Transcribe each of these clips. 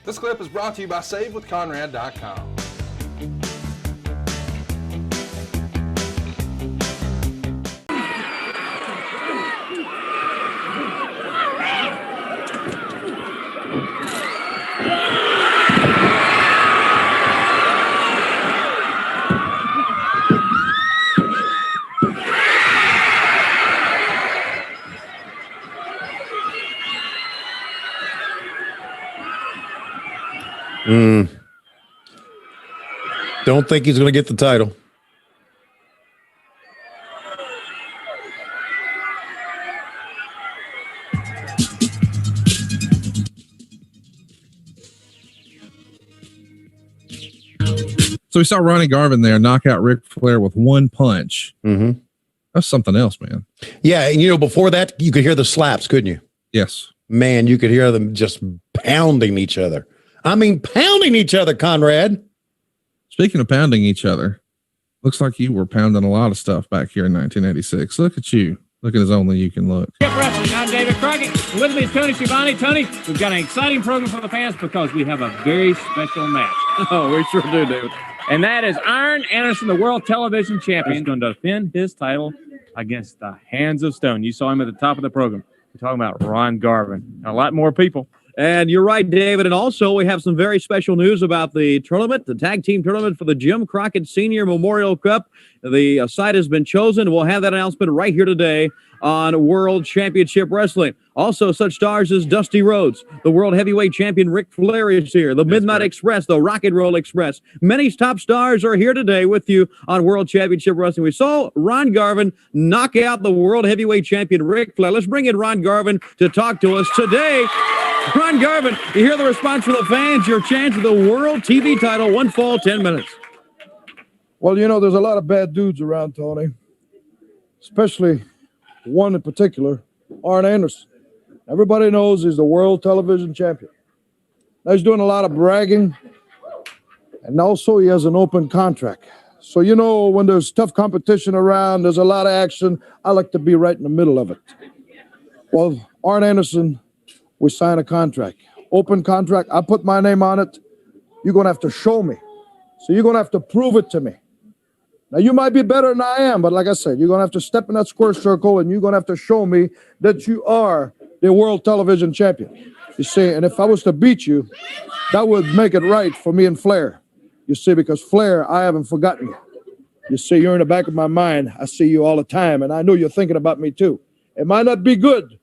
This clip is brought to you by SaveWithConrad.com. Don't think he's going to get the title. So we saw Ronnie Garvin there knock out Ric Flair with one punch. Mm-hmm. That's something else, man. Yeah, and before that, you could hear the slaps, couldn't you? Yes. Man, you could hear them just pounding each other. I mean, pounding each other, Conrad. Speaking of pounding each other, looks like you were pounding a lot of stuff back here in 1986. Look at you. Looking as only you can look. Wrestling. I'm David Crockett. With me is Tony Schiavone. Tony, we've got an exciting program for the fans because we have a very special match. Oh, we sure do, David. And that is Arn Anderson, the World Television Champion, is going to defend his title against the Hands of Stone. You saw him at the top of the program. We're talking about Ron Garvin. And a lot more people. And you're right, David. And also, we have some very special news about the tournament, the tag team tournament for the Jim Crockett Senior Memorial Cup. The site has been chosen. We'll have that announcement right here today on World Championship Wrestling. Also, such stars as Dusty Rhodes, the World Heavyweight Champion Ric Flair is here, the Midnight Express, the Rock and Roll Express. Many top stars are here today with you on World Championship Wrestling. We saw Ron Garvin knock out the World Heavyweight Champion Ric Flair. Let's bring in Ron Garvin to talk to us today. Ron Garvin, you hear the response from the fans, your chance of the World TV title, one fall, 10 minutes. Well, there's a lot of bad dudes around, Tony, especially one in particular, Arn Anderson. Everybody knows he's the World Television Champion. Now, he's doing a lot of bragging, and also he has an open contract. So, when there's tough competition around, there's a lot of action, I like to be right in the middle of it. Well, Arn Anderson, we sign a contract. Open contract, I put my name on it. You're going to have to show me. So you're going to have to prove it to me. Now, you might be better than I am, but like I said, you're going to have to step in that square circle and you're going to have to show me that you are the World Television Champion. You see, and if I was to beat you, that would make it right for me and Flair. You see, because Flair, I haven't forgotten you. You see, you're in the back of my mind. I see you all the time, and I know you're thinking about me too. It might not be good,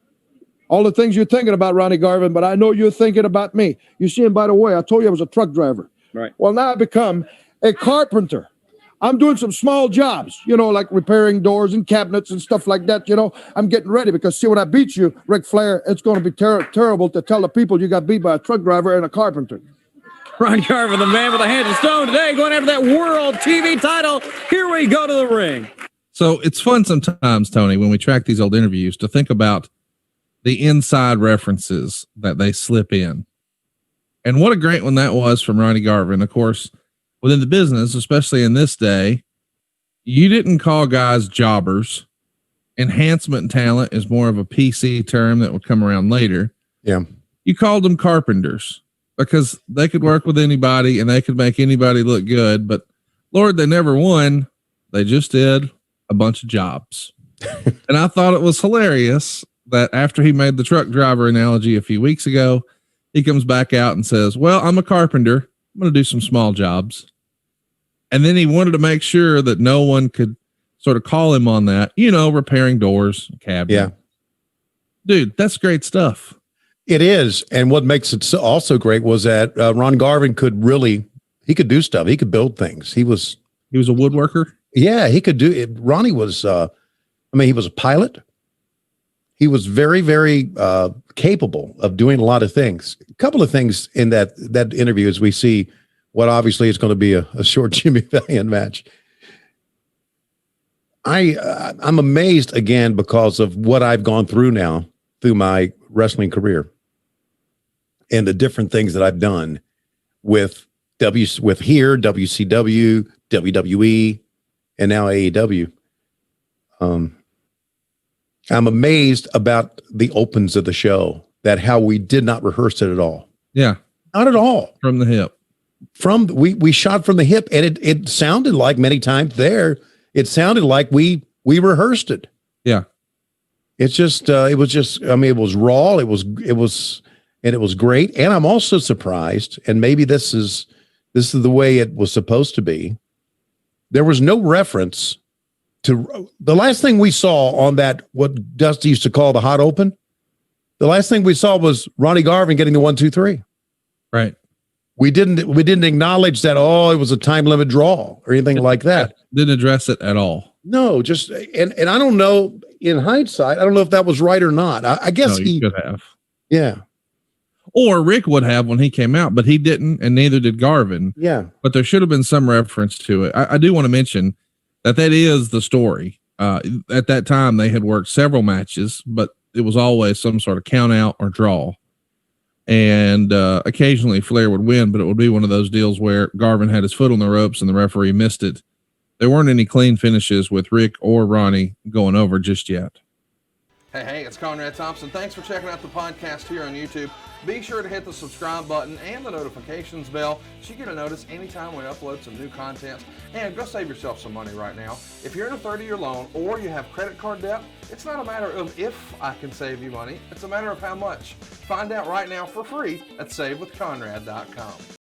all the things you're thinking about, Ronnie Garvin, but I know you're thinking about me. You see, and by the way, I told you I was a truck driver. Right. Well, now I've become a carpenter. I'm doing some small jobs, like repairing doors and cabinets and stuff like that. I'm getting ready because, see, when I beat you, Ric Flair, it's going to be terrible to tell the people you got beat by a truck driver and a carpenter. Ron Garvin, the man with the Hands of Stone, today going after that World TV title. Here we go to the ring. So it's fun sometimes, Tony, when we track these old interviews to think about the inside references that they slip in. And what a great one that was from Ronnie Garvin. Of course, within the business, especially in this day, you didn't call guys jobbers. Enhancement talent is more of a PC term that would come around later. Yeah. You called them carpenters because they could work with anybody and they could make anybody look good. But Lord, they never won. They just did a bunch of jobs. And I thought it was hilarious that after he made the truck driver analogy a few weeks ago, he comes back out and says, well, I'm a carpenter. I'm going to do some small jobs. And then he wanted to make sure that no one could sort of call him on that, repairing doors, cabinets. Yeah. Dude, that's great stuff. It is. And what makes it also great was that Ron Garvin he could do stuff. He could build things. He was a woodworker. Yeah, he could do it. Ronnie was, he was a pilot. He was very, very capable of doing a lot of things. A couple of things in that interview as we see what obviously is going to be a short Jimmy Valiant match. I'm amazed again because of what I've gone through now through my wrestling career and the different things that I've done with WCW, WWE, and now AEW. I'm amazed about the opens of the show, that how we did not rehearse it at all. Yeah. Not at all. From the hip. We shot from the hip, and it sounded like many times there, it sounded like we rehearsed it. Yeah. It's just it was just, I mean, it was raw, it was great. And I'm also surprised, and maybe this is the way it was supposed to be. There was no reference to the last thing we saw on that, what Dusty used to call the hot open. The last thing we saw was Ronnie Garvin getting the 1, 2, 3. Right. We didn't acknowledge that, oh, it was a time limit draw or anything like that. Didn't address it at all. No, just and I don't know, in hindsight, I don't know if that was right or not. I guess he could have. Yeah. Or Rick would have when he came out, but he didn't, and neither did Garvin. Yeah. But there should have been some reference to it. I do want to mention that is the story. At that time, they had worked several matches, but it was always some sort of count out or draw. And occasionally Flair would win, but it would be one of those deals where Garvin had his foot on the ropes and the referee missed it. There weren't any clean finishes with Rick or Ronnie going over just yet. Hey, it's Conrad Thompson. Thanks for checking out the podcast here on YouTube. Be sure to hit the subscribe button and the notifications bell so you get a notice anytime we upload some new content. And go save yourself some money right now. If you're in a 30-year loan or you have credit card debt, it's not a matter of if I can save you money. It's a matter of how much. Find out right now for free at SaveWithConrad.com.